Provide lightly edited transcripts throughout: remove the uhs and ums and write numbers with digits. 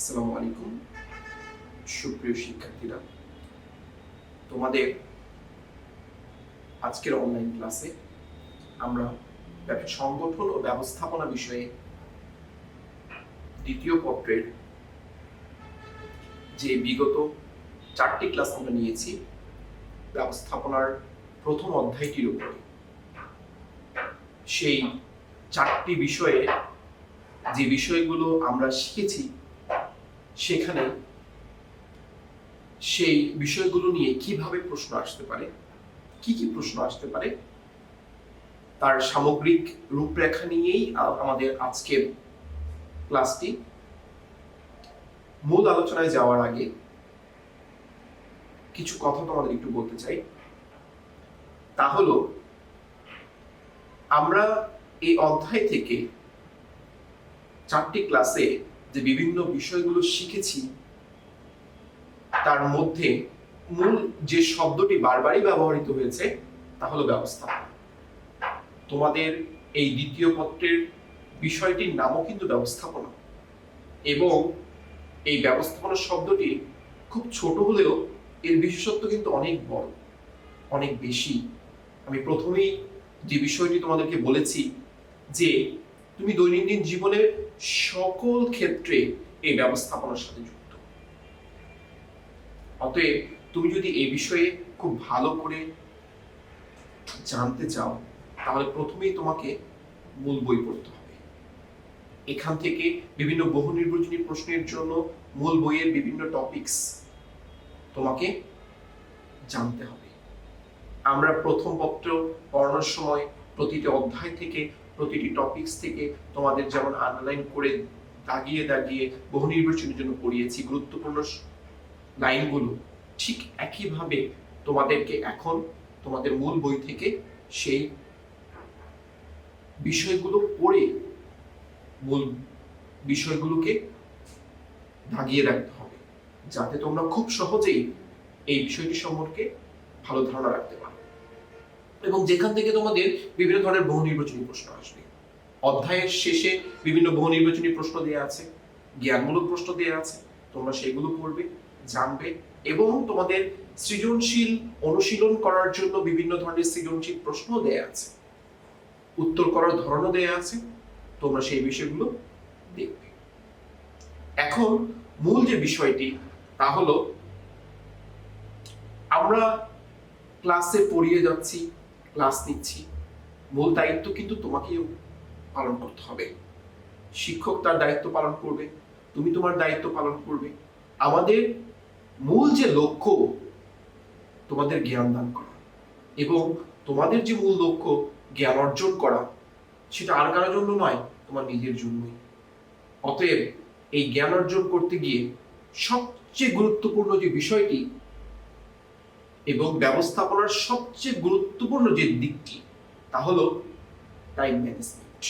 আসসালামু আলাইকুম সুপ্রিয় শিক্ষার্থীরা, তোমাদের আজকের অনলাইন ক্লাসে আমরা সংগঠন ও ব্যবস্থাপনা বিষয়ে দ্বিতীয় পত্রের যে বিগত 4টি ক্লাস আমরা নিয়েছি ব্যবস্থাপনার প্রথম অধ্যায়টির উপরে, সেই 4টি বিষয়ে যে বিষয়গুলো আমরা শিখেছি সেখানে সেই বিষয়গুলো নিয়ে কিভাবে প্রশ্ন আসতে পারে, কি প্রশ্ন আসতে পারে তার সামগ্রিক রূপরেখা নিয়েই আমাদের আজকের ক্লাসটি। মূল আলোচনায় যাওয়ার আগে কিছু কথা তোমাদের একটু বলতে চাই। তা হলো, আমরা এই অধ্যায় থেকে 4টি ক্লাসে যে বিভিন্ন বিষয়গুলো শিখেছি তার মধ্যে মূল যে শব্দটি বারবারই ব্যবহৃত হয়েছে তা হলো ব্যবস্থাপনা। তোমাদের এই দ্বিতীয় পত্রের বিষয়টির নামও কিন্তু ব্যবস্থাপনা, এবং এই ব্যবস্থাপনা শব্দটি খুব ছোট হলেও এর বিশেষত্ব কিন্তু অনেক বড়, অনেক বেশি। আমি প্রথমেই যে বিষয়টি তোমাদেরকে বলেছি যে তুমি দৈনন্দিন জীবনের সকল ক্ষেত্রে এই ব্যবস্থাপনার সাথে যুক্ত। অতএব তুমি যদি এই বিষয়ে খুব ভালো করে জানতে চাও তাহলে প্রথমেই তোমাকে মূল বই পড়তে হবে। এখান থেকে বিভিন্ন বহু নির্বাচনী প্রশ্নের জন্য মূল বইয়ের বিভিন্ন টপিকস তোমাকে জানতে হবে। আমরা প্রথম পত্র পড়ানোর সময় প্রতিটি অধ্যায় থেকে প্রতিটি টপিকস থেকে তোমাদের যেমন আন্ডারলাইন করে দাগিয়ে দাগিয়ে বহু নির্বাচনের জন্য পড়িয়েছি গুরুত্বপূর্ণ লাইনগুলো, ঠিক একইভাবে তোমাদেরকে এখন তোমাদের মূল বই থেকে সেই বিষয়গুলো পড়ে মূল বিষয়গুলোকে দাগিয়ে রাখতে হবে, যাতে তোমরা খুব সহজেই এই বিষয়টি সম্পর্কে ভালো ধারণা রাখতে পারো, এবং যেখান থেকে তোমাদের বিভিন্ন ধরনের বহু নির্বাচনী প্রশ্ন আসবে। অধ্যায়ের শেষে বিভিন্ন বহু নির্বাচনী প্রশ্ন দেওয়া আছে, জ্ঞানমূলক প্রশ্ন দেওয়া আছে, তোমরা সেগুলো পড়বে, জানবে, এবং তোমাদের সৃজনশীল অনুশীলন করার জন্য বিভিন্ন ধরনের সৃজনশীল প্রশ্ন দেয়া আছে, উত্তর করার ধরনও দেয়া আছে, তোমরা সেই বিষয়গুলো দেখবে। এখন মূল যে বিষয়টি তা হলো, আমরা ক্লাসে পড়িয়ে যাচ্ছি, ক্লাস নিচ্ছি, মূল দায়িত্ব কিন্তু তোমাকেও পালন করতে হবে। শিক্ষক তার দায়িত্ব পালন করবে, তুমি তোমার দায়িত্ব পালন করবে। আমাদের মূল যে লক্ষ্য তোমাদের জ্ঞান দান করা, এবং তোমাদের যে মূল লক্ষ্য জ্ঞান অর্জন করা, সেটা আর কারোর জন্য নয়, তোমার নিজের জন্যই। অতএব এই জ্ঞান অর্জন করতে গিয়ে সবচেয়ে গুরুত্বপূর্ণ যে বিষয়টি এবং ব্যবস্থাপনার সবচেয়ে গুরুত্বপূর্ণ যে দিকটি তা হলো টাইম ম্যানেজমেন্ট,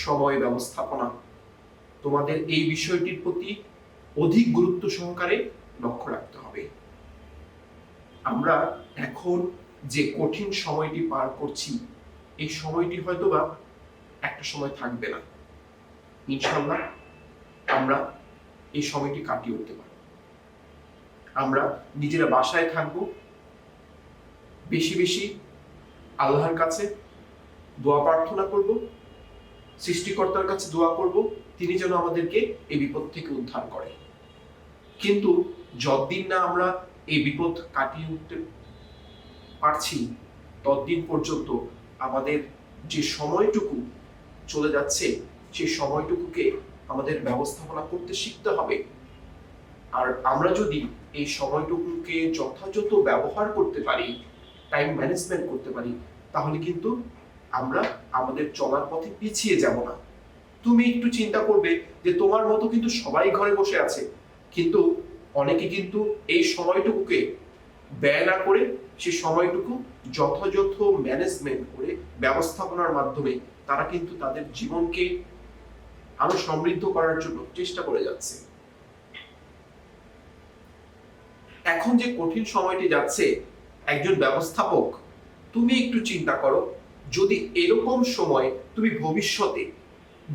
সময় ব্যবস্থাপনা। তোমাদের এই বিষয়টির প্রতি অধিক গুরুত্ব সহকারে লক্ষ্য রাখতে হবে। আমরা এখন যে কঠিন সময়টি পার করছি, এই সময়টি হয়তোবা একটা সময় থাকবে না। ইনশাআল্লাহ আমরা এই সময়টি কাটিয়ে উঠতে পারব। আমরা নিজেরা বাসায় থাকব, বেশি বেশি আল্লাহর কাছে দোয়া প্রার্থনা করব, সৃষ্টিকর্তার কাছে দোয়া করব তিনি যেন আমাদেরকে এই বিপদ থেকে উদ্ধার করে। কিন্তু যতদিন না আমরা এই বিপদ কাটিয়ে উঠতে পারছি ততদিন পর্যন্ত আমাদের যে সময়টুকু চলে যাচ্ছে সেই সময়টুকুকে আমাদের ব্যবস্থাপনা করতে শিখতে হবে। আর আমরা যদি এই সময়টুকুকে যথাযথ ব্যবহার করতে পারি, টাইম ম্যানেজমেন্ট করতে পারি, তাহলে কিন্তু আমরা আমাদের চলার পথে পিছিয়ে যাব না। তুমি একটু চিন্তা করবে যে তোমার মতো কিন্তু সবাই ঘরে বসে আছে, কিন্তু অনেকে কিন্তু এই সময়টুকুকে ব্যয় না করে সেই সময়টুকু যথাযথ ম্যানেজমেন্ট করে ব্যবস্থাপনার মাধ্যমে তারা কিন্তু তাদের জীবনকে আরো সমৃদ্ধ করার জন্য চেষ্টা করে যাচ্ছে। এখন যে কঠিন সময়টি যাচ্ছে, একজন ব্যবস্থাপক, তুমি একটু চিন্তা করো, যদি এরকম সময় তুমি ভবিষ্যতে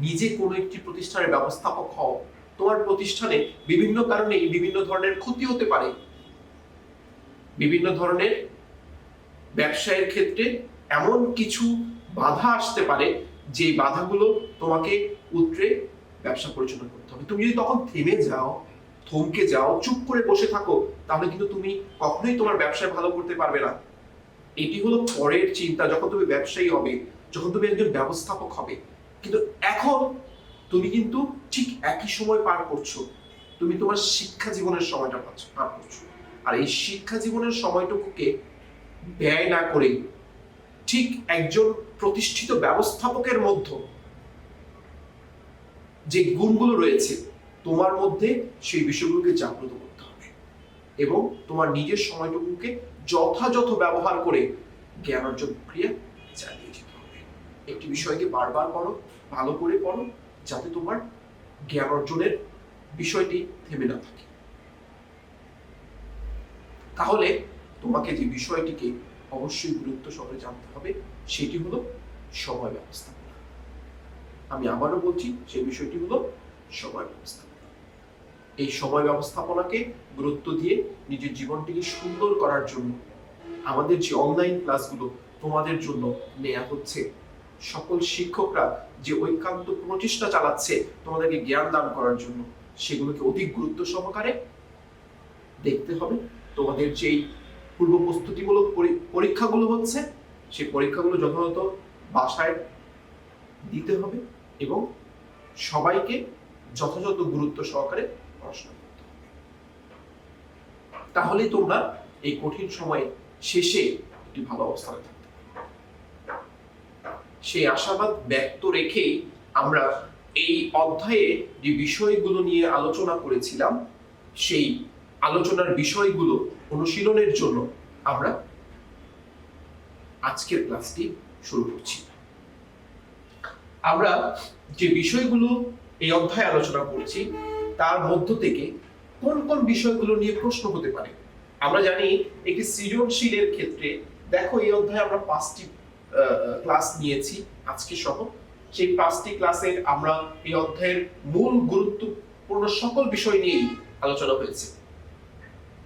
নিজে কোনো একটি প্রতিষ্ঠানের ব্যবস্থাপক হও, তোমার প্রতিষ্ঠানে বিভিন্ন কারণে বিভিন্ন ধরনের ক্ষতি হতে পারে, বিভিন্ন ধরনের ব্যবসায়ের ক্ষেত্রে এমন কিছু বাধা আসতে পারে যে বাধাগুলো তোমাকে উতরে ব্যবসা পরিচালনা করতে হবে। তুমি যদি তখন থেমে যাও, থমকে যাও, চুপ করে বসে থাকো, তাহলে কিন্তু তুমি কখনোই তোমার ব্যবসায় ভালো করতে পারবে না। এটি হলো পরের চিন্তা, যখন তুমি ব্যবসায়ী হবে, যখন তুমি একজন ব্যবস্থাপক হবে। কিন্তু এখন তুমি কিন্তু ঠিক একই সময় পার করছো, তুমি তোমার শিক্ষা জীবনের সময়টা পার করছো। আর এই শিক্ষা জীবনের সময়টুকুকে ব্যয় না করে ঠিক একজন প্রতিষ্ঠিত ব্যবস্থাপকের মধ্যে যে গুণগুলো রয়েছে তোমার মধ্যে, সেই বিষয়গুলোকে জাগ্রত করতে হবে এবং তোমার নিজের সময়টুকুকে যথাযথ ব্যবহার করে জ্ঞান অর্জন প্রক্রিয়া চালিয়ে যেতে হবে। একটি বিষয়কে বারবার পড়ো, ভালো করে পড়ো, যাতে তোমার জ্ঞান অর্জনের বিষয়টি থেমে না থাকে। তাহলে তোমাকে যে বিষয়টিকে অবশ্যই গুরুত্ব সহকারে জানতে হবে সেটি হলো সময় ব্যবস্থাপনা। আমি আবারও বলছি, সেই বিষয়টি হলো সময় ব্যবস্থাপনা। এই সময় ব্যবস্থাপনাকে গুরুত্ব দিয়ে নিজের জীবনটিকে সুন্দর করার জন্য আমাদের যে অনলাইন ক্লাসগুলো তোমাদের জন্য নেওয়া হচ্ছে, সকল শিক্ষকরা যে ঐকান্ত প্রচেষ্টা চালাচ্ছে তোমাদেরকে জ্ঞান দান করার জন্য, সেগুলোকে অধিক গুরুত্ব সহকারে দেখতে হবে। তোমাদের যেই পূর্ব প্রস্তুতিমূলক পরীক্ষাগুলো হচ্ছে, সেই পরীক্ষাগুলো যথাযথ বাসায় দিতে হবে এবং সবাইকে যথাযথ গুরুত্ব সহকারে পড়াশোনা করতে হবে। তাহলেই তোমরা এই কঠিন সময়ে শেষে একটি ভালো অবস্থানে থাকতে পারবে। সেই আশাবাদ ব্যক্ত রেখেই আমরা এই অধ্যায়ে যে বিষয়গুলো নিয়ে আলোচনা করেছিলাম, সেই আলোচনার বিষয়গুলো অনুশীলনের জন্য আমরা আজকের ক্লাসটি শুরু করছি। আমরা যে বিষয়গুলো এই অধ্যায়ে আলোচনা করছি তার মধ্য থেকে কোন কোন বিষয়গুলো নিয়ে প্রশ্ন হতে পারে। আমরা জানি একটি সৃজনশীলের ক্ষেত্রে, দেখো এই অধ্যায়ে আমরা 5টি ক্লাস নিয়েছি আজকে সহ। সেই 5টি ক্লাসের আমরা এই অধ্যায়ের মূল গুরুত্বপূর্ণ সকল বিষয় নিয়েই আলোচনা হয়েছে।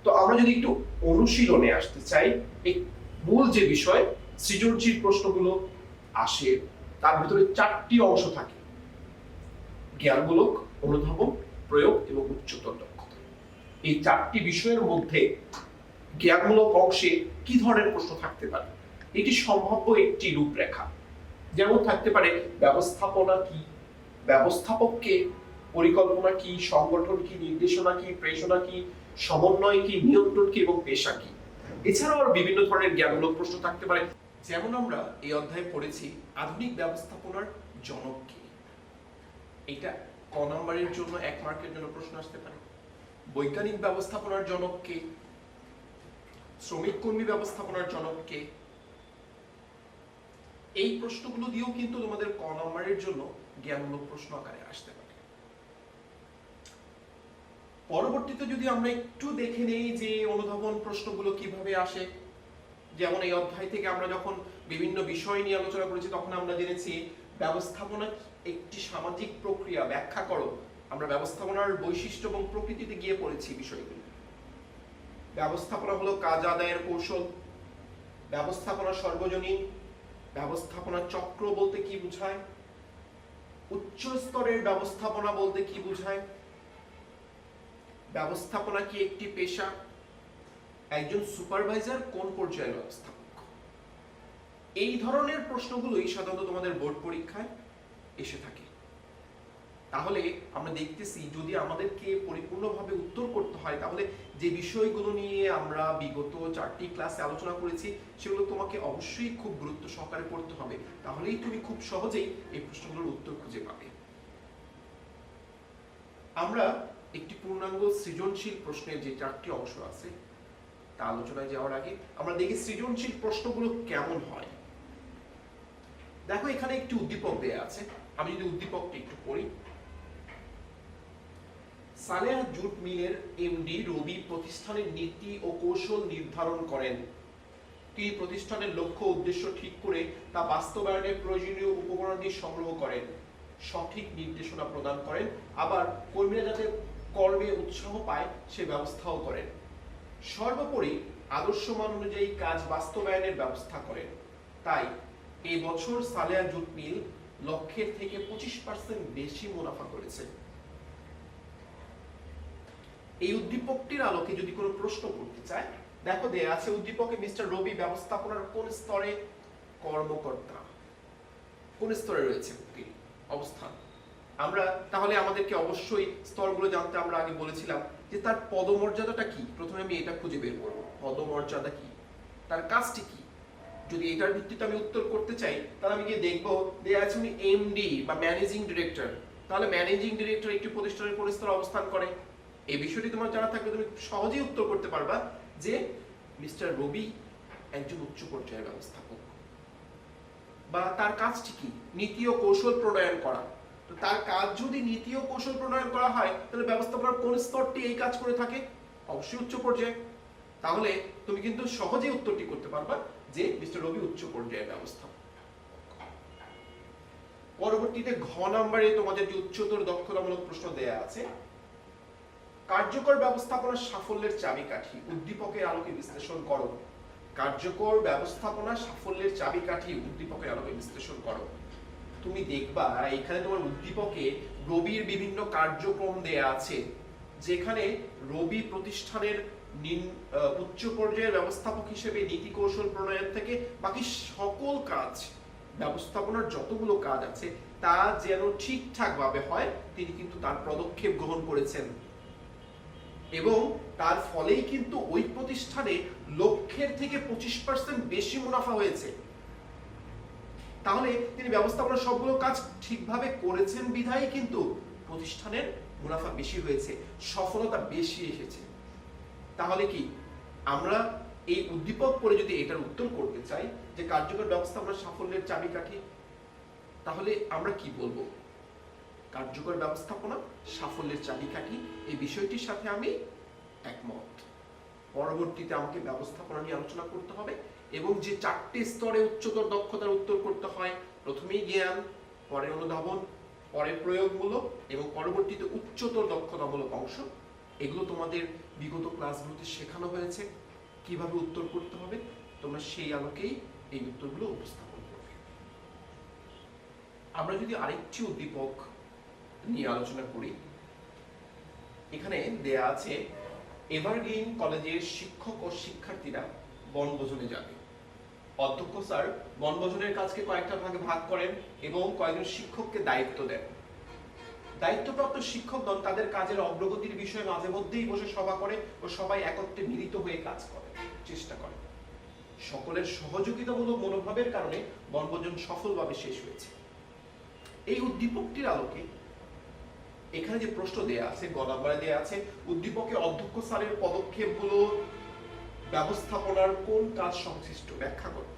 তো আমরা যদি একটু অনুশীলনে আসতে চাই, এই মূল যে বিষয় সৃজনশীল প্রশ্নগুলো আসে, তার ভিতরে 4টি অংশ থাকে: জ্ঞানমূলক, অনুধাবন, প্রয়োগ এবং উচ্চতর দক্ষতা। এই 4টি বিষয়ের মধ্যে জ্ঞানমূলক অংশে কি ধরনের প্রশ্ন থাকতে পারে, এটি সম্ভাব্য একটি রূপরেখা। যেমন থাকতে পারে ব্যবস্থাপনা কি, ব্যবস্থাপককে, পরিকল্পনা কি, সংগঠন কি, নির্দেশনা কি, প্রেষণা কি, সমন্বয় কি, নিয়ন্ত্রণ কি এবং পেশা কি। এছাড়াও আরো বিভিন্ন ধরনের জ্ঞানমূলক প্রশ্ন থাকতে পারে। যেমন আমরা এই অধ্যায়ে পড়েছি আধুনিক ব্যবস্থাপনার জনক কে। এটা ক নম্বরের জন্য 1 মার্কের জন্য প্রশ্ন আসতে পারে। বৈজ্ঞানিক ব্যবস্থাপনার জনক কে, শ্রমিক কর্মী ব্যবস্থাপনার জনক কে। এই প্রশ্নগুলো দিয়েও কিন্তু তোমাদের ক নম্বরের জন্য জ্ঞানমূলক প্রশ্ন আকারে আসতে পারে। পরবর্তীতে যদি আমরা একটু দেখে নেই যে অনুধাবন প্রশ্নগুলো কিভাবে আসে, যেমন এই অধ্যায় থেকে আমরা যখন বিভিন্ন বিষয় নিয়ে আলোচনা করেছি তখন আমরা জেনেছি ব্যবস্থাপনা একটি সামাজিক প্রক্রিয়া, ব্যাখ্যা করো। আমরা ব্যবস্থাপনার বৈশিষ্ট্য এবং প্রকৃতিতে গিয়ে পড়েছি বিষয়গুলো। ব্যবস্থাপনা হলো কাজ আদায়ের কৌশল, ব্যবস্থাপনা সর্বজনীন, ব্যবস্থাপনা চক্র বলতে কি বোঝায়, উচ্চ স্তরের ব্যবস্থাপনা বলতে কি বোঝায়, ব্যবস্থাপনা কি একটি পেশা, একজন সুপারভাইজার কোন পর্যায়ের ব্যবস্থাপক। এই ধরনের প্রশ্নগুলোই সাধারণত তোমাদের বোর্ড পরীক্ষায় এসে থাকে। তাহলে আমরা দেখতেছি যদি আমাদেরকে পরিপূর্ণভাবে উত্তর করতে হয়, তাহলে যে বিষয়গুলো নিয়ে আমরা বিগত 4টি ক্লাসে আলোচনা করেছি সেগুলো তোমাকে অবশ্যই খুব গুরুত্ব সহকারে পড়তে হবে। তাহলেই তুমি খুব সহজেই এই প্রশ্নগুলোর উত্তর খুঁজে পাবে। আমরা একটি পূর্ণাঙ্গ সৃজনশীল প্রশ্নের যে 4টি অংশ আছে তা আলোচনায় যাওয়ার আগে আমরা দেখি সৃজনশীল প্রশ্নগুলো কেমন হয়। দেখো এখানে একটি উদ্দীপক দেয়া আছে, আমি যদি উদ্দীপকটি একটু পড়ি। সালেহ জুট মিলের এমডি রবি প্রতিষ্ঠানের নীতি ও কৌশল নির্ধারণ করেন। তিনি প্রতিষ্ঠানের লক্ষ্য উদ্দেশ্য ঠিক করে তা বাস্তবায়নের প্রয়োজনীয় উপকরণাদি সংগ্রহ করেন। সঠিক নির্দেশনা প্রদান করেন, আবার কর্মীরা যাতে কর্মে উৎসাহ পায় সে ব্যবস্থাও করেন। সর্বোপরি আদর্শ মান অনুযায়ী কাজ বাস্তবায়নের ব্যবস্থা করেন। তাই এই বছর সালেহা জুট মিল লক্ষ্যের থেকে 25% বেশি মুনাফা করেছে। এই উদ্দীপকটির আলোকে যদি কোনো প্রশ্ন করতে চায়, দেখো দেয়া আছে উদ্দীপকে মিস্টার রবি ব্যবস্থাপনার কোন স্তরে কর্মকর্তা, কোন স্তরে রয়েছে তিনি অবস্থান। আমরা তাহলে আমাদেরকে অবশ্যই স্তরগুলো জানতে আমরা আগে বলেছিলাম যে তার পদমর্যাদাটা কি। প্রথমে আমি এটা খুঁজে বের করব, পদমর্যাদা কি, তার কাজটি কি। যদি এটার ভিত্তিতে আমি উত্তর করতে চাই তাহলে আমি গিয়ে দেখবো যে আছে উনি এমডি বা ম্যানেজিং ডিরেক্টর। তাহলে ম্যানেজিং ডিরেক্টর একটি প্রতিষ্ঠানের কোন স্তরে অবস্থান করে, এই বিষয়টি তোমার জানা থাকলে তুমি সহজেই উত্তর করতে পারবা যে মিস্টার রবি একজন উচ্চ পর্যায়ের ব্যবস্থাপক। বা তার কাজটি কি, নীতি ও কৌশল প্রণয়ন করা। তো তার কাজ যদি নীতি ও কৌশল প্রণয়ন করা হয় তাহলে ব্যবস্থাপনার কোন স্তরটি এই কাজ করে থাকে, অবশ্যই উচ্চ পর্যায়ে। তাহলে তুমি কিন্তু সহজেই উত্তরটি করতে পারবা যে মিস্টার রবি উচ্চ পর্যায়ের ব্যবস্থাপক। পরবর্তীতে ঘ নম্বরে তোমাদের যে উচ্চতর দক্ষতামূলক প্রশ্ন দেয়া আছে, কার্যকর ব্যবস্থাপনার সাফল্যের চাবিকাঠি উদ্দীপকের আলোকে বিশ্লেষণ করো। কার্যকর ব্যবস্থাপনা সাফল্যের চাবিকাঠি উদ্দীপকের আলোকে বিশ্লেষণ করো। তুমি দেখবা এখানে তোমার উদ্দীপকে রবির বিভিন্ন কার্যক্রম দেয়া আছে, যেখানে রবি প্রতিষ্ঠানের উচ্চ পর্যায়ের ব্যবস্থাপক হিসেবে নীতি কৌশল প্রণয়ন থেকে বাকি সকল কাজ, ব্যবস্থাপনার যতগুলো কাজ আছে তা যেন ঠিকঠাক ভাবে হয় তিনি কিন্তু তার পদক্ষেপ গ্রহণ করেছেন, এবং তার ফলেই কিন্তু ওই প্রতিষ্ঠানে লক্ষ্যের থেকে 25% বেশি মুনাফা হয়েছে। তাহলে তিনি ব্যবস্থাপনার সবগুলো কাজ ঠিকভাবে করেছেন বিধায় কিন্তু প্রতিষ্ঠানের মুনাফা বেশি হয়েছে, সফলতা বেশি এসেছে। তাহলে কি আমরা এই উদ্দীপক পড়ে যদি এটার উত্তর করতে চাই যে কার্যকর ব্যবস্থাপনার সাফল্যের চাবিকাঠি, তাহলে আমরা কি বলবো? কার্যকর ব্যবস্থাপনা সাফল্যের চাবিকাঠি, এই বিষয়টির সাথে আমি একমত। পরবর্তীতে আমাকে ব্যবস্থাপনা নিয়ে আলোচনা করতে হবে এবং যে 4টি স্তরে উচ্চতর দক্ষতার উত্তর করতে হয়, প্রথমেই জ্ঞান, পরে অনুধাবন, পরে প্রয়োগমূলক এবং পরবর্তীতে উচ্চতর দক্ষতামূলক অংশ, এগুলো তোমাদের বিগত ক্লাসগুলোতে শেখানো হয়েছে কিভাবে উত্তর করতে হবে। তোমরা সেই আলোকেই এই উত্তরগুলো উপস্থাপন করবে। আমরা যদি আরেকটি উদ্দীপক নিয়ে আলোচনা করি, এখানে দেয়া আছে এভারগ্রিন কলেজের শিক্ষক ও শিক্ষার্থীরা বনভোজনে যাবে। অধ্যক্ষ স্যার বনভোজনের কাজকে কয়েকটা ভাগে ভাগ করেন এবং কয়েকজন শিক্ষককে দায়িত্ব দেন। দায়িত্বপ্রাপ্ত শিক্ষকগণ তাদের কাজের অগ্রগতির বিষয়ে মাঝে মধ্যেই বসে সভা করে ও সবাই একত্রে মিলিত হয়ে কাজ করে, চেষ্টা করে। সকলের সহযোগিতামূলক মনোভাবের কারণে বনভোজন সফলভাবে শেষ হয়েছে। এই উদ্দীপকটির আলোকে এখানে যে প্রশ্ন দেয়া আছে, গ নম্বরে দেয়া আছে উদ্দীপকে অধ্যক্ষ স্যারের পদক্ষেপগুলো ব্যবস্থাপনার কোন কাজ সংশ্লিষ্ট, ব্যাখ্যা করো।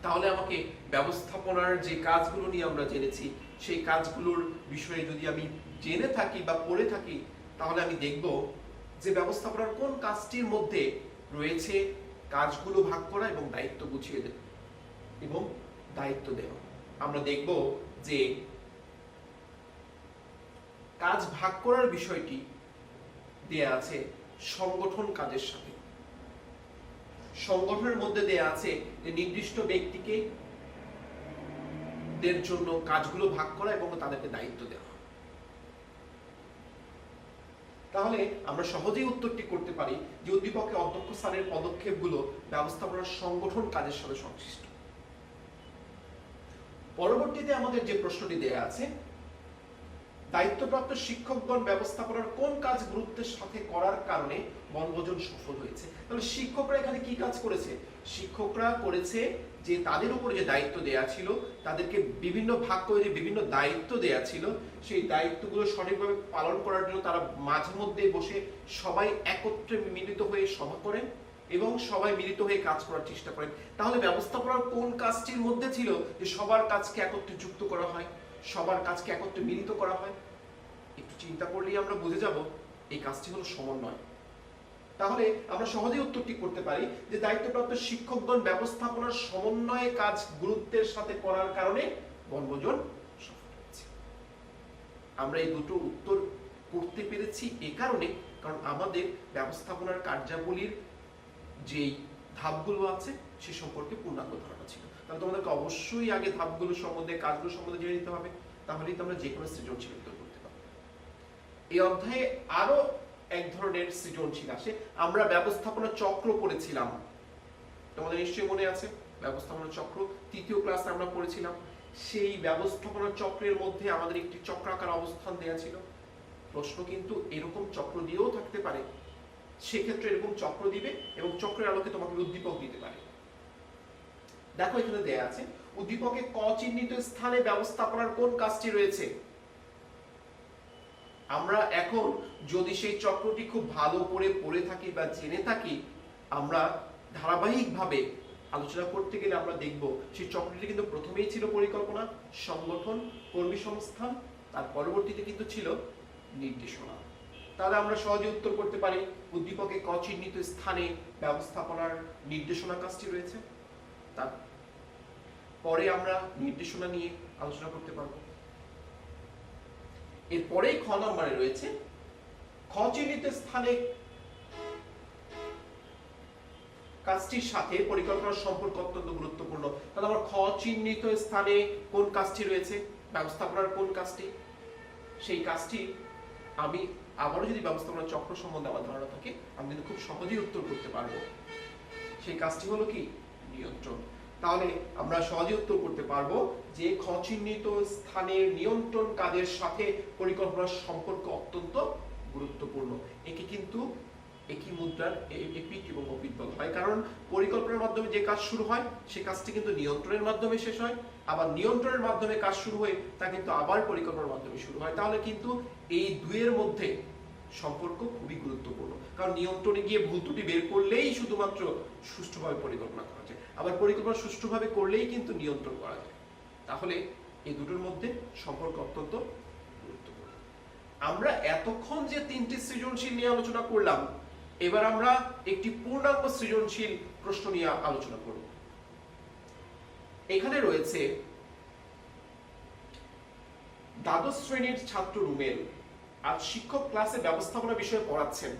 তাহলে আমাকে ব্যবস্থাপনার যে কাজগুলো নিয়ে আমরা জেনেছি সেই কাজগুলোর বিষয়ে যদি আমি জেনে থাকি বা পড়ে থাকি, তাহলে আমি দেখব যে ব্যবস্থাপনার কোন কাজটির মধ্যে রয়েছে কাজগুলো ভাগ করা এবং দায়িত্ব বুঝিয়ে দেওয়া এবং দায়িত্ব দেওয়া। আমরা দেখব যে কাজ ভাগ করার বিষয়টি দেয়া আছে সংগঠন কাজের সাথে। সংগঠনের মধ্যে দেয়া আছে যে নির্দিষ্ট ব্যক্তিকে দের জন্য কাজগুলো ভাগ করা এবং তাদেরকে দায়িত্ব দেওয়া। তাহলে আমরা সহজেই উত্তরটি করতে পারি যে উদ্দীপকে অধ্যক্ষ স্যারের পদক্ষেপগুলো ব্যবস্থাপনার সংগঠন কাজের সাথে সংশ্লিষ্ট। পরবর্তীতে আমাদের যে প্রশ্নটি দেয়া আছে, দায়িত্বপ্রাপ্ত শিক্ষকগণ ব্যবস্থাপনার কোন কাজ গুরুত্বের সাথে করার কারণে বনভোজন সফল হয়েছে। তাহলে শিক্ষকরা এখানে কি কাজ করেছে? শিক্ষকরা করেছে যে তাদের উপর যে দায়িত্ব দেয়া ছিল, তাদেরকে বিভিন্ন ভাগ করে যে বিভিন্ন দায়িত্ব দেয়া ছিল, সেই দায়িত্বগুলো সঠিকভাবে পালন করার জন্য তারা মাঝে মধ্যে বসে সবাই একত্রে মিলিত হয়ে সভা করেন এবং সবাই মিলিত হয়ে কাজ করার চেষ্টা করেন। তাহলে ব্যবস্থাপনার কোন কাজটির মধ্যে ছিল যে সবার কাজকে একত্রে যুক্ত করা হয়, সবার কাজকে একত্রে মিলিত করা হয়? একটু চিন্তা করলেই আমরা বুঝে যাব এই কাজটি হলো সমন্বয়। তাহলে আমরা সহজেই উত্তরটি করতে পারি যে দায়িত্বপ্রাপ্ত শিক্ষকগণ ব্যবস্থাপনার সমন্বয়ে কাজ গুরুত্বের সাথে করার কারণে বনভোজন সফল হয়েছে। আমরা এই দুটো উত্তর করতে পেরেছি এ কারণে, কারণ আমাদের ব্যবস্থাপনার কার্যাবলীর যেই ধাপগুলো আছে সে সম্পর্কে পূর্ণাঙ্গ ধারণা ছিল। তাহলে তোমাদেরকে অবশ্যই আগে ধাপগুলো সম্বন্ধে, কাজগুলো সম্বন্ধে জেনে নিতে হবে, তাহলেই তোমরা যে কোনো সৃজনশীল উত্তর করতে পারবে। এই অধ্যায়ে আরো এক ধরনের সৃজনশীল আসে। আমরা ব্যবস্থাপনা চক্র পড়েছিলাম, তোমাদের নিশ্চয়ই মনে আছে ব্যবস্থাপনা চক্র তৃতীয় ক্লাসে আমরা পড়েছিলাম। সেই ব্যবস্থাপনা চক্রের মধ্যে আমাদের একটি চক্রাকার অবস্থান দেয়া ছিল। প্রশ্ন কিন্তু এরকম চক্র দিয়েও থাকতে পারে, সেক্ষেত্রে এরকম চক্র দিবে এবং চক্রের আলোকে তোমাকে উদ্দীপক দিতে পারে। দেখো এখানে দেয়া আছে উদ্দীপকে ক চিহ্নিত স্থানে ব্যবস্থাপনার কোন কাজটি রয়েছে। আমরা এখন যদি সেই চক্রটি খুব ভালো করে পড়ে থাকি বা জেনে থাকি, আমরা ধারাবাহিকভাবে আলোচনা করতে গেলে আমরা দেখব সেই চক্রটি কিন্তু প্রথমেই ছিল পরিকল্পনা, সংগঠন, কর্মী সংস্থান, তার পরবর্তীতে কিন্তু ছিল নির্দেশনা। তাহলে আমরা সহজে উত্তর করতে পারি উদ্দীপকে ক চিহ্নিত স্থানে ব্যবস্থাপনার নির্দেশনা কাজটি রয়েছে। তারপরে আমরা নির্দেশনা নিয়ে আলোচনা করতে পারবো। এরপরেই খ নম্বরে রয়েছে খ চিহ্নিত স্থানে কাজটির সাথে পরিকল্পনার সম্পর্ক অত্যন্ত গুরুত্বপূর্ণ। তাহলে আমার খ চিহ্নিত স্থানে কোন কাজটি রয়েছে, ব্যবস্থাপনার কোন কাজটি, সেই কাজটি আমি আবারও যদি ব্যবস্থাপনা চক্র সম্বন্ধে আমার ধারণা থাকে আমি কিন্তু খুব সহজেই উত্তর করতে পারবো। সেই কাজটি হলো কি নিয়ন্ত্রণ। তাহলে আমরা সহজে উত্তর করতে পারবো যে খ চিহ্নিত স্থানের নিয়ন্ত্রণ কাজের সাথে পরিকল্পনার সম্পর্ক অত্যন্ত গুরুত্বপূর্ণ। একে কিন্তু একই মুদ্রার এপিঠ এবং ওপিঠ বলা হয়, কারণ পরিকল্পনার মাধ্যমে যে কাজ শুরু হয় সে কাজটি কিন্তু নিয়ন্ত্রণের মাধ্যমে শেষ হয়, আবার নিয়ন্ত্রণের মাধ্যমে কাজ শুরু হয়ে তা কিন্তু আবার পরিকল্পনার মাধ্যমে শুরু হয়। তাহলে কিন্তু এই দুইয়ের মধ্যে সম্পর্ক খুবই গুরুত্বপূর্ণ, কারণ নিয়ন্ত্রণে গিয়ে ভুল ত্রুটি বের করলেই শুধুমাত্র সুষ্ঠুভাবে পরিকল্পনা করা যায়, আবার পরিকল্পনা সুষ্ঠুভাবে করলেই কিন্তু নিয়ন্ত্রণ করা যায়। তাহলে এই দুটোর মধ্যে সম্পর্ক অত্যন্ত গুরুত্বপূর্ণ। আমরা এতক্ষণ যে তিনটি সৃজনশীল নিয়ে আলোচনা করলাম, এবার আমরা একটি পূর্ণাঙ্গ সৃজনশীল প্রশ্ন নিয়ে আলোচনা করব। এখানে রয়েছে দ্বাদশ শ্রেণীর ছাত্র রুমেল। আজ শিক্ষক ক্লাসে ব্যবস্থাপনা বিষয়ে পড়াচ্ছেন।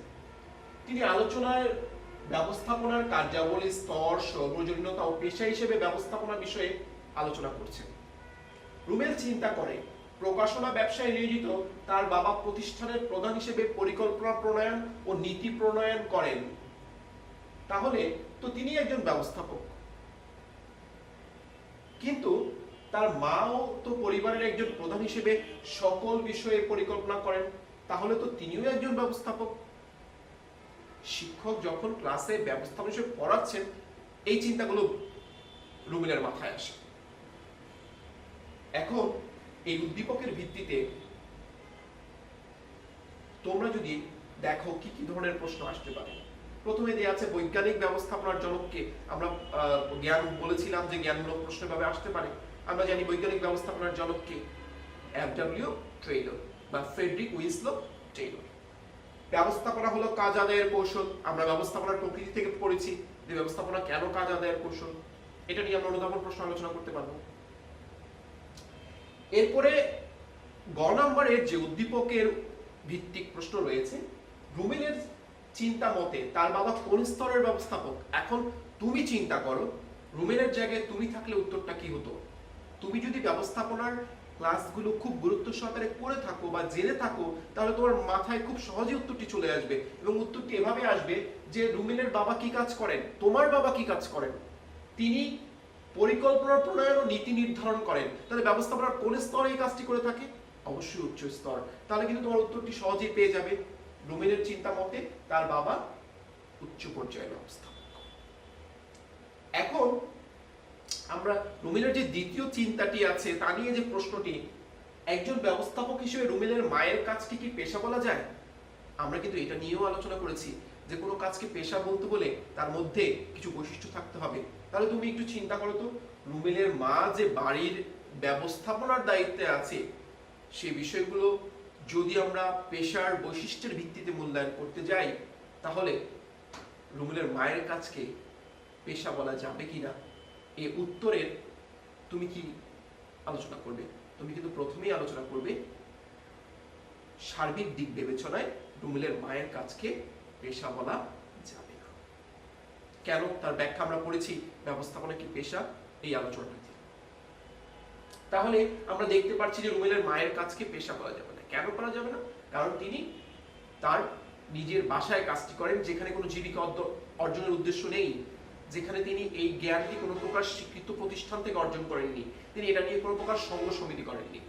তিনি আলোচনায় ব্যবস্থাপনার কার্যাবলী, স্তর, সর্বজনীনতা ও পেশা হিসেবে ব্যবস্থাপনা বিষয়ে আলোচনা করছেন। রুমেল চিন্তা করে প্রকাশনা ব্যবসায় নিয়োজিত তার বাবা প্রতিষ্ঠানের প্রধান হিসেবে পরিকল্পনা প্রণয়ন ও নীতি প্রণয়ন করেন। তাহলে তো তিনি একজন ব্যবস্থাপক, কিন্তু তার মাও তো পরিবারের একজন প্রধান হিসেবে সকল বিষয়ে পরিকল্পনা করেন, তাহলে তো তিনিও একজন ব্যবস্থাপক। শিক্ষক যখন ক্লাসে ব্যবস্থাপনা বিষয়ে পড়াচ্ছেন, এই চিন্তাগুলো রুমেলের মাথায় আসে। এখন এই উদ্দীপকের ভিত্তিতে তোমরা যদি দেখো কি কি ধরনের প্রশ্ন আসতে পারে। প্রথমে দেয়া আছে বৈজ্ঞানিক ব্যবস্থাপনার জনককে। আমরা জ্ঞান বলেছিলাম যে জ্ঞানমূলক প্রশ্ন ভাবে আসতে পারে। আমরা জানি বৈজ্ঞানিক ব্যবস্থাপনার জনককে এফডব্লিউ টেইলর বা ফ্রেডরিক উইনস্লো টেইলর। ব্যবস্থাপনা হলো কাজ আদায়ের কৌশল। আমরা ব্যবস্থাপনার প্রকৃতি থেকে পড়েছি যে ব্যবস্থাপনা কেন কাজ আদায়ের কৌশল, এটা নিয়ে আমরা অনুধাবন প্রশ্ন আলোচনা করতে পারবো। এরপরে গ নম্বরের যে উদ্দীপকের ভিত্তিক প্রশ্ন রয়েছে, রুমেলের চিন্তা মতে তার বাবা কোন স্তরের ব্যবস্থাপক। এখন তুমি চিন্তা করো, রুমেলের জায়গায় তুমি থাকলে উত্তরটা কি হতো। তুমি যদি ব্যবস্থাপনার ক্লাসগুলো খুব গুরুত্ব সহকারে করে থাকো বা জেনে থাকো, তাহলে তোমার মাথায় খুব সহজে উত্তরটি চলে আসবে এবং উত্তরটি এভাবে আসবে যে রুমেলের বাবা কি কাজ করেন, তোমার বাবা কি কাজ করেন। তিনি পরিকল্পনা প্রণয়ন ও নীতি নির্ধারণ করেন। তাহলে ব্যবস্থাপনার কোন স্তরে এই কাজটি করে থাকে? অবশ্যই উচ্চ স্তর। তাহলে কিন্তু তোমার উত্তরটি সহজেই পেয়ে যাবে। রুমেলের চিন্তা মতে তার বাবা উচ্চ পর্যায়ের ব্যবস্থাপক। এখন আমরা রুমেলের যে দ্বিতীয় চিন্তাটি আছে তা নিয়ে যে প্রশ্নটি, একজন ব্যবস্থাপক হিসেবে রুমেলের মায়ের কাজটি কি পেশা বলা যায়? আমরা কিন্তু এটা নিয়েও আলোচনা করেছি যে কোনো কাজকে পেশা বলতে হলে তার মধ্যে কিছু বৈশিষ্ট্য থাকতে হবে। তাহলে তুমি একটু চিন্তা করো তো, রুমেলের মা যে বাড়ির ব্যবস্থাপনার দায়িত্বে আছে, সেই বিষয়গুলো যদি আমরা পেশার বৈশিষ্ট্যের ভিত্তিতে মূল্যায়ন করতে যাই, তাহলে রুমেলের মায়ের কাজকে পেশা বলা যাবে কিনা, এই উত্তরের তুমি কি আলোচনা করবে? তুমি কিন্তু প্রথমেই আলোচনা করবে সার্বিক দিক বিবেচনায় রুমেলের মায়ের কাজকে পেশা বলা যাবে না। কেন? তার ব্যাখ্যা আমরা পড়েছি, ব্যবস্থাপনা কি পেশা, এই আলোচনাটা। তাহলে আমরা দেখতে পাচ্ছি যে রুমেলের মায়ের কাজকে পেশা বলা যাবে না। কেন করা যাবে না? কারণ তিনি তার নিজের বাসায় কাজটি করেন, যেখানে কোনো জীবিকা অর্জনের উদ্দেশ্য নেই, যেখানে তিনি এই জ্ঞানটি কোনো প্রকার স্বীকৃত প্রতিষ্ঠান থেকে অর্জন করেননি, তিনি এটা নিয়ে কোনো প্রকার সংঘ সমিতি করেননি,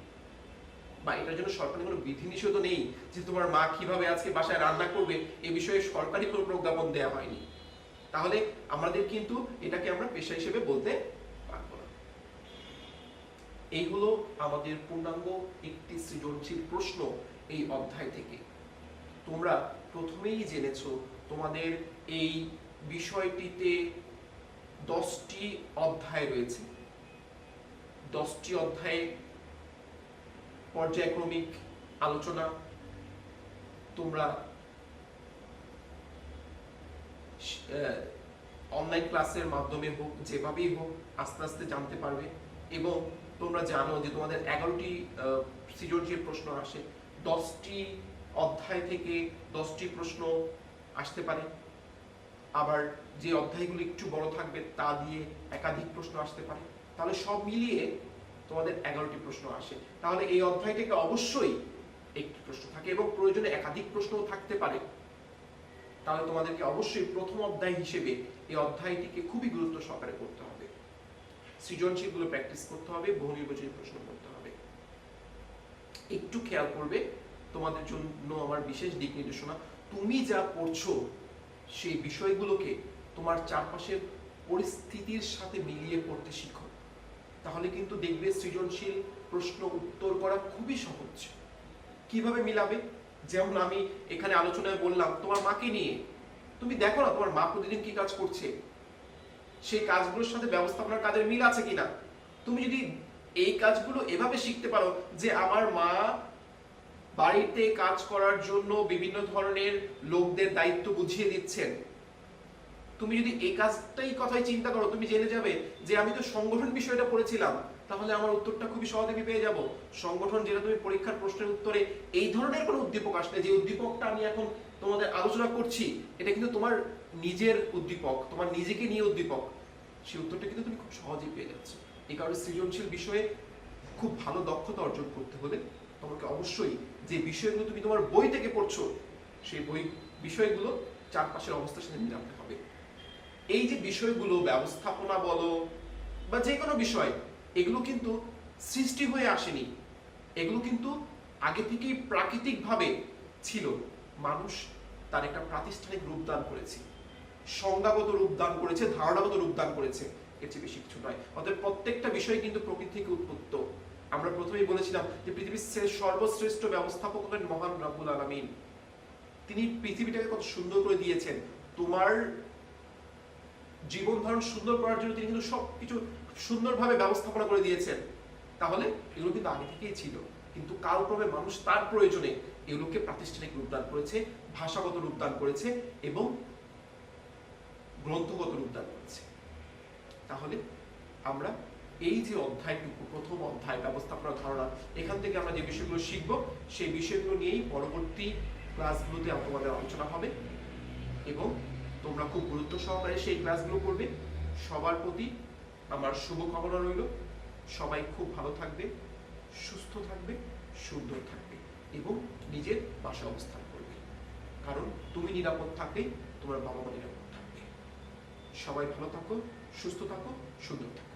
বা এটার জন্য সরকারি কোনো বিধিনিষেধ নেই যে তোমার মা কিভাবে আজকে বাসায় রান্না করবে এ বিষয়ে সরকারি কোনো প্রজ্ঞাপন দেওয়া হয়নি। তাহলে আমাদের কিন্তু এটাকে আমরা পেশা হিসেবে বলতে পারবো না। এই হলো আমাদের পূর্ণাঙ্গ একটি সৃজনশীল প্রশ্ন এই অধ্যায় থেকে। তোমরা প্রথমেই জেনেছো তোমাদের এই বিষয়টিতে 10টি অধ্যায় রয়েছে। 10টি অধ্যায়ে পর্যায়ক্রমিক আলোচনা তোমরা অনলাইন ক্লাসের মাধ্যমে হোক, যেভাবেই হোক আস্তে আস্তে জানতে পারবে। এবং তোমরা জানো যে তোমাদের 11টি সৃজনশীল প্রশ্ন আসে। 10টি অধ্যায় থেকে 10টি প্রশ্ন আসতে পারে। আবার যে অধ্যায়গুলো একটু বড় থাকবে তা দিয়ে একাধিক প্রশ্ন আসতে পারে। তাহলে সব মিলিয়ে তোমাদের 11টি প্রশ্ন আসে। তাহলে এই অধ্যায় থেকে অবশ্যই একটি প্রশ্ন থাকে এবং প্রয়োজনে একাধিক প্রশ্নও থাকতে পারে। তাহলে তোমাদেরকে অবশ্যই প্রথম অধ্যায় হিসেবে এই অধ্যায়টিকে খুবই গুরুত্ব সহকারে করতে হবে। সৃজনশীলগুলো প্র্যাকটিস করতে হবে, বহু নির্বাচনী প্রশ্ন করতে হবে। একটু খেয়াল করবে, তোমাদের জন্য আমার বিশেষ দিক নির্দেশনা, তুমি যা পড়ছো সেই বিষয়গুলোকে তোমার চারপাশের পরিস্থিতির সাথে মিলিয়ে পড়তে শিখো। তাহলে কিন্তু দেখবে সৃজনশীল প্রশ্ন উত্তর করা খুবই সহজ। কিভাবে মিলাবে? যেমন আমি এখানে আলোচনায় বললাম তোমার মাকে নিয়ে, তুমি দেখো না তোমার মা প্রতিদিন কি কাজ করছে, সেই কাজগুলোর সাথে ব্যবস্থাপনার কাজের মিল আছে কিনা। তুমি যদি এই কাজগুলো এভাবে শিখতে পারো যে আমার মা বাড়িতে কাজ করার জন্য বিভিন্ন ধরনের লোকদের দায়িত্ব বুঝিয়ে দিচ্ছেন, তুমি যদি এই কাজটাই কথাই চিন্তা করো, তুমি জেনে যাবে যে আমি তো সংগঠন বিষয়টা পড়েছিলাম, তাহলে আমার উত্তরটা খুবই সহজে পেয়ে যাব। সংগঠন যেটা তুমি পরীক্ষার প্রশ্নের উত্তরে এই ধরনের কোনো উদ্দীপক আসলে, যে উদ্দীপকটা আমি এখন তোমাদের আলোচনা করছি এটা কিন্তু তোমার নিজের উদ্দীপক, তোমার নিজেকে নিয়ে উদ্দীপক, সেই উত্তরটা কিন্তু তুমি খুব সহজেই পেয়ে যাচ্ছ। এই কারণে সৃজনশীল বিষয়ে খুব ভালো দক্ষতা অর্জন করতে হলে তোমাকে অবশ্যই যে বিষয়গুলো তুমি তোমার বই থেকে পড়ছো সেই বই বিষয়গুলো চারপাশের অবস্থার সাথে মিলাতে হবে। এই যে বিষয়গুলো ব্যবস্থাপনা বলো বা যে কোনো বিষয়, এগুলো কিন্তু সৃষ্টি হয়ে আসেনি, এগুলো কিন্তু আগে থেকেই প্রাকৃতিকভাবে ছিল। মানুষ তার একটা প্রাতিষ্ঠানিক রূপদান করেছে, সংজ্ঞাগত রূপদান করেছে, ধারণাগত রূপদান করেছে, এর চেয়ে বেশি কিছু নয়। অতএব প্রত্যেকটা বিষয় কিন্তু প্রকৃতি থেকে উৎপত্ত। আমরা প্রথমেই বলেছিলাম যে পৃথিবীর সর্বশ্রেষ্ঠ ব্যবস্থাপক হলেন মহান রব্বুল আলামিন। তিনি পৃথিবীটাকে কত সুন্দর করে দিয়েছেন। তোমার জীবন ধারণ সুন্দর করার জন্য তিনি কিন্তু সবকিছু সুন্দরভাবে ব্যবস্থাপনা করে দিয়েছেন। তাহলে এগুলো কিন্তু আগে থেকেই ছিল, কিন্তু কালক্রমে মানুষ তার প্রয়োজনে এগুলোকে প্রাতিষ্ঠানিক রূপদান করেছে, ভাষাগত রূপদান করেছে এবং গ্রন্থগত রূপদান করেছে। তাহলে আমরা এই যে অধ্যায়টুকু, প্রথম অধ্যায় ব্যবস্থাপনা ধারণা, এখান থেকে আমরা যে বিষয়গুলো শিখব সেই বিষয়গুলো নিয়েই পরবর্তী ক্লাসগুলোতে তোমাদের আলোচনা হবে এবং তোমরা খুব গুরুত্ব সহকারে সেই ক্লাসগুলো করবে। সবার প্রতি আমার শুভকামনা রইল। সবাই খুব ভালো থাকবে, সুস্থ থাকবে, সুন্দর থাকবে এবং নিজের বাসায় অবস্থান করবে। কারণ তুমি নিরাপদ থাকলেই তোমার বাবা মা নিরাপদ থাকবে। সবাই ভালো থাকো, সুস্থ থাকো, সুন্দর থাকো।